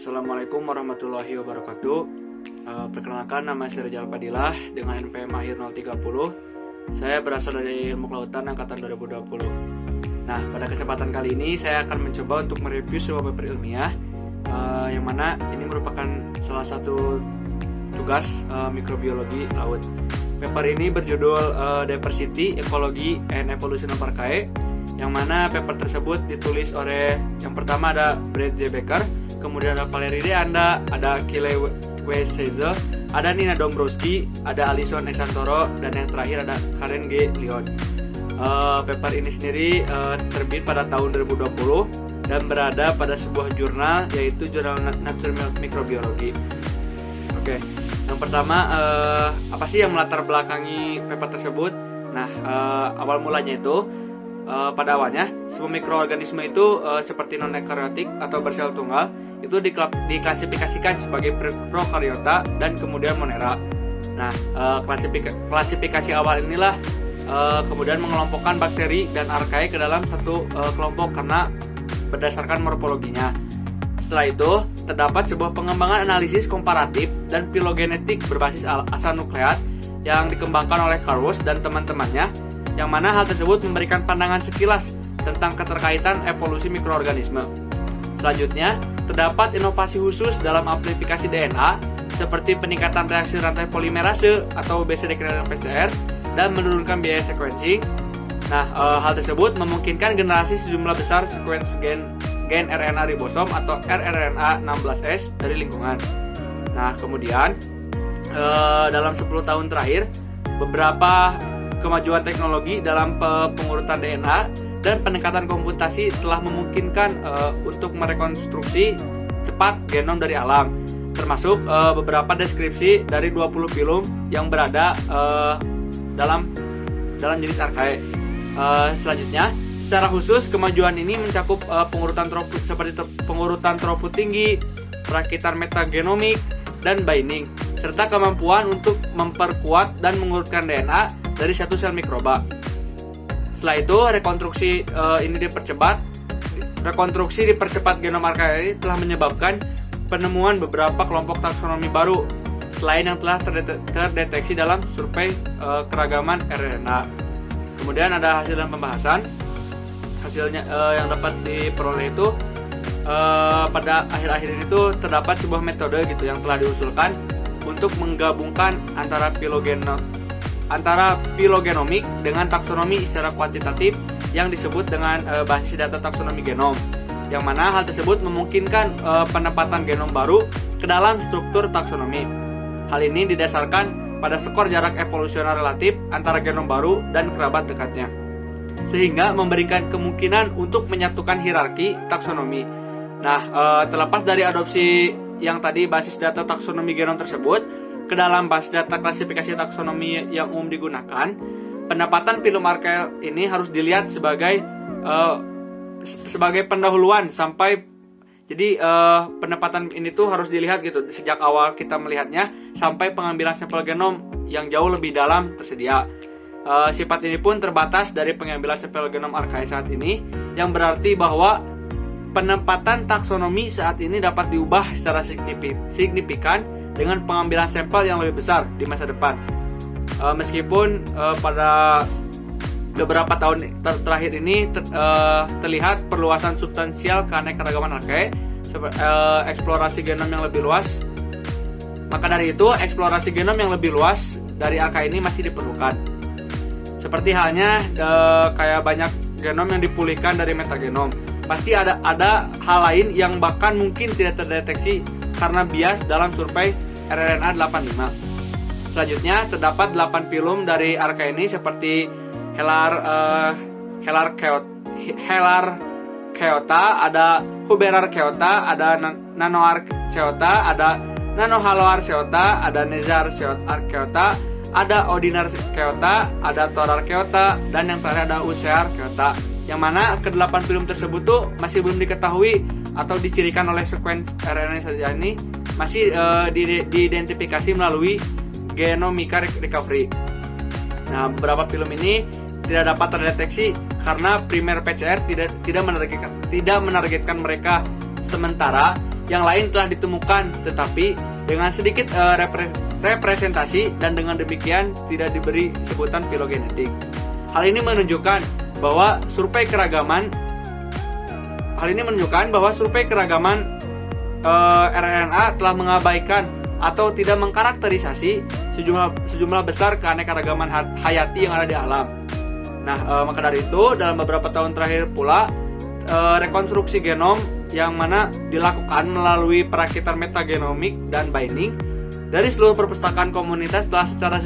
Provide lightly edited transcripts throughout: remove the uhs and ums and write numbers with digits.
Assalamualaikum warahmatullahi wabarakatuh. Perkenalkan, nama saya Rizal Fadilah dengan NPM akhir 030. Saya berasal dari Ilmu Kelautan angkatan 2020. Nah, pada kesempatan kali ini saya akan mencoba untuk mereview sebuah paper ilmiah yang mana ini merupakan salah satu tugas mikrobiologi laut. Paper ini berjudul Diversity, Ecology, and Evolution of Archaea, yang mana paper tersebut ditulis oleh yang pertama ada Brett J. Becker, kemudian ada Valerie De Anda, ada Kyle W. Seize, ada Nina Dombrowski, ada Alison E. Santoro, dan yang terakhir ada Karen G. Leon. Paper ini sendiri terbit pada tahun 2020 dan berada pada sebuah jurnal, yaitu Jurnal Nature Microbiology. Oke, yang pertama apa sih yang melatar belakangi paper tersebut? Nah, awal mulanya itu pada awalnya sebuah mikroorganisme itu seperti non-eukaryotik atau bersel tunggal itu diklasifikasikan sebagai prokariota dan kemudian monera. Nah, klasifikasi awal inilah kemudian mengelompokkan bakteri dan archaea ke dalam satu kelompok karena berdasarkan morfologinya. Setelah itu, terdapat sebuah pengembangan analisis komparatif dan filogenetik berbasis asal nukleat yang dikembangkan oleh Carl Woese dan teman-temannya, yang mana hal tersebut memberikan pandangan sekilas tentang keterkaitan evolusi mikroorganisme. Selanjutnya, terdapat inovasi khusus dalam amplifikasi DNA seperti peningkatan reaksi rantai polimerase atau biasa dikenal dengan PCR dan menurunkan biaya sequencing. Nah, hal tersebut memungkinkan generasi sejumlah besar sequence gen RNA ribosom atau rRNA 16S dari lingkungan. Nah, kemudian dalam 10 tahun terakhir, beberapa kemajuan teknologi dalam pengurutan DNA dan pendekatan komputasi telah memungkinkan untuk merekonstruksi cepat genom dari alam, termasuk beberapa deskripsi dari 20 film yang berada dalam jenis archaea. Selanjutnya, secara khusus kemajuan ini mencakup pengurutan throughput seperti pengurutan throughput tinggi, perakitan metagenomik, dan binding, serta kemampuan untuk memperkuat dan mengurutkan DNA dari satu sel mikroba. Setelah itu, rekonstruksi dipercepat genom archaea ini telah menyebabkan penemuan beberapa kelompok taksonomi baru selain yang telah terdeteksi dalam survei keragaman RNA. Kemudian ada hasil dan pembahasan. Hasilnya yang dapat diperoleh itu pada akhir-akhir ini tuh terdapat sebuah metode gitu yang telah diusulkan untuk menggabungkan antara filogenomik dengan taksonomi secara kuantitatif yang disebut dengan basis data taksonomi genom, yang mana hal tersebut memungkinkan penempatan genom baru ke dalam struktur taksonomi. Hal ini didasarkan pada skor jarak evolusioner relatif antara genom baru dan kerabat dekatnya, sehingga memberikan kemungkinan untuk menyatukan hierarki taksonomi. Nah, terlepas dari adopsi yang tadi basis data taksonomi genom tersebut ke dalam basis data klasifikasi taksonomi yang umum digunakan, pendapatan film archaea ini harus dilihat sebagai pendahuluan sampai pendapatan ini tuh harus dilihat gitu sejak awal kita melihatnya sampai pengambilan sampel genom yang jauh lebih dalam tersedia. Sifat ini pun terbatas dari pengambilan sampel genom archaea saat ini, yang berarti bahwa penempatan taksonomi saat ini dapat diubah secara signifikan dengan pengambilan sampel yang lebih besar di masa depan. Meskipun pada beberapa tahun terakhir ini terlihat perluasan substansial keanekaragaman archaea, eksplorasi genom yang lebih luas. Maka dari itu, eksplorasi genom yang lebih luas dari archaea ini masih diperlukan. Seperti halnya kayak banyak genom yang dipulihkan dari metagenom, pasti ada hal lain yang bahkan mungkin tidak terdeteksi karena bias dalam survei rRNA 85. Selanjutnya, terdapat 8 film dari archaea ini seperti Helarchaeota, ada Huberarchaeota, ada Nanoarchaeota, ada Nanohaloarchaeota, ada Nezarchaeota, ada Odinarchaeota, ada Thorarchaeota, dan yang terakhir ada Usearchaeota, yang mana ke-8 film tersebut tuh masih belum diketahui atau dicirikan oleh sequence RNA saja ini masih diidentifikasi melalui genomica recovery. Nah, beberapa film ini tidak dapat terdeteksi karena primer PCR tidak menargetkan mereka. Sementara yang lain telah ditemukan, tetapi dengan sedikit representasi dan dengan demikian tidak diberi sebutan filogenetik. Hal ini menunjukkan bahwa survei keragaman RNA telah mengabaikan atau tidak mengkarakterisasi sejumlah besar keanekaragaman hayati yang ada di alam. Nah, maka dari itu dalam beberapa tahun terakhir pula rekonstruksi genom yang mana dilakukan melalui perakitan metagenomik dan binding dari seluruh perpustakaan komunitas telah secara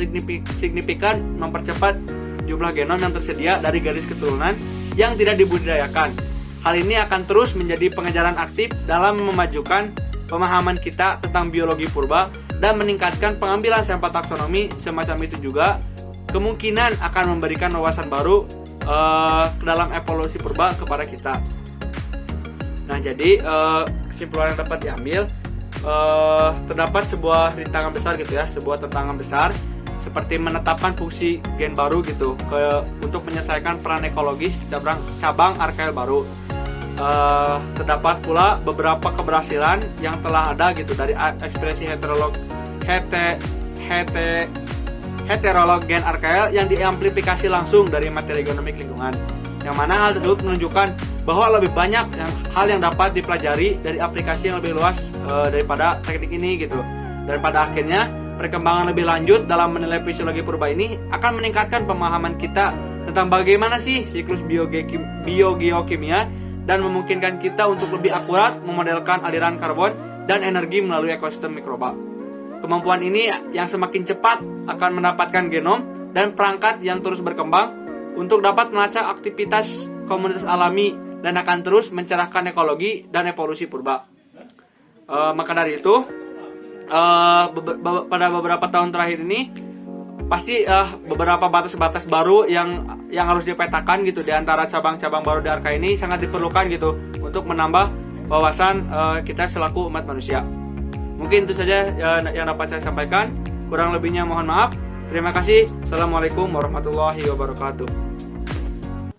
signifikan mempercepat jumlah genom yang tersedia dari garis keturunan yang tidak dibudidayakan. Hal ini akan terus menjadi pengejaran aktif dalam memajukan pemahaman kita tentang biologi purba dan meningkatkan pengambilan sampel taksonomi. Semacam itu juga kemungkinan akan memberikan wawasan baru ke dalam evolusi purba kepada kita. Nah, jadi kesimpulan yang dapat diambil, terdapat sebuah rintangan besar gitu ya, sebuah tantangan besar seperti menetapkan fungsi gen baru gitu untuk menyelesaikan peran ekologis cabang arkail baru. Terdapat pula beberapa keberhasilan yang telah ada gitu dari ekspresi heterolog gen arkail yang diamplifikasi langsung dari materi genomik lingkungan, yang mana hal tersebut menunjukkan bahwa lebih banyak hal yang dapat dipelajari dari aplikasi yang lebih luas daripada teknik ini gitu. Dan pada akhirnya perkembangan lebih lanjut dalam menilai fisiologi purba ini akan meningkatkan pemahaman kita tentang bagaimana sih siklus biogeokimia dan memungkinkan kita untuk lebih akurat memodelkan aliran karbon dan energi melalui ekosistem mikroba. Kemampuan ini yang semakin cepat akan mendapatkan genom dan perangkat yang terus berkembang untuk dapat melacak aktivitas komunitas alami dan akan terus mencerahkan ekologi dan evolusi purba. Maka dari itu, pada beberapa tahun terakhir ini pasti beberapa batas-batas baru yang harus dipetakan gitu di antara cabang-cabang baru di Arka ini sangat diperlukan gitu untuk menambah wawasan kita selaku umat manusia. Mungkin itu saja yang dapat saya sampaikan. Kurang lebihnya mohon maaf. Terima kasih. Assalamualaikum warahmatullahi wabarakatuh.